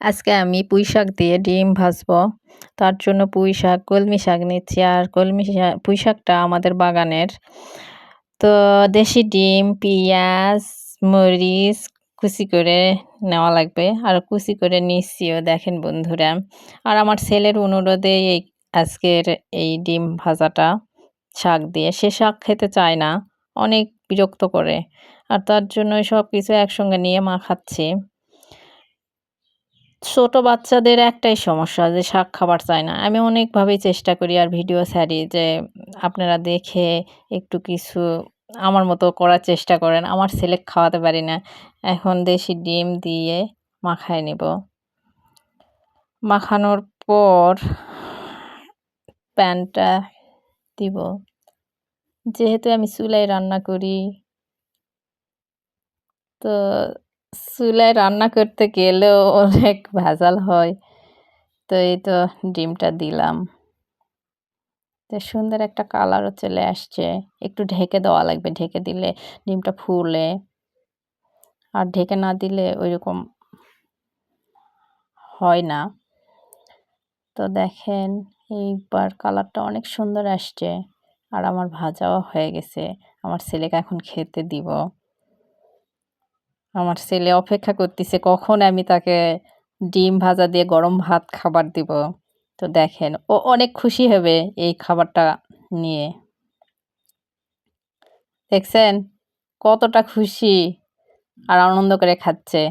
আজকে আমি পুঁই শাক দিয়ে ডিম ভাজবো। তার জন্য পুঁই শাক, কলমি শাক নিচ্ছি। আর পুঁই শাকটা আমাদের বাগানের। তো দেশি ডিম, পিঁয়াজ, মরিচ কুচি করে নেওয়া লাগবে। আর কুচি করে নিচ্ছিও দেখেন বন্ধুরা। আর আমার ছেলের অনুরোধে আজকের এই ডিম ভাজাটা শাক দিয়ে। সে শাক খেতে চায় না, অনেক বিরক্ত করে। আর তার জন্য সবকিছু একসঙ্গে নিয়ে মাখাচ্ছি। ছোট বাচ্চাদের একটাই সমস্যা যে শাক খাবার চায় না। আমি অনেকভাবেই চেষ্টা করি আর ভিডিও ছাড়ি যে আপনারা দেখে একটু কিছু আমার মতো করার চেষ্টা করেন। আমার ছেলেকে খাওয়াতে পারি না। এখন দেশি ডিম দিয়ে মাখায় নিব। মাখানোর পর প্যানটা দিব। যেহেতু আমি চুলায় রান্না করি, তো চুলায় রান্না করতে গেলেও অনেক ভেজাল হয়। তো এই তো ডিমটা দিলাম। তো সুন্দর একটা কালারও চলে আসছে। একটু ঢেকে দেওয়া লাগবে। ঢেকে দিলে ডিমটা ফুলে। আর ঢেকে না দিলে ওইরকম হয় না। তো দেখেন এইবার কালারটা অনেক সুন্দর আসছে। আর আমার ভাজাও হয়ে গেছে। আমার ছেলেকে এখন খেতে দিব। আমার ছেলে অপেক্ষা করতেছে কখন আমি তাকে ডিম ভাজা দিয়ে গরম ভাত খাবার দিব। তো দেখেন ও অনেক খুশি হবে এই খাবারটা নিয়ে। দেখছেন কতটা খুশি আর আনন্দ করে খাচ্ছে।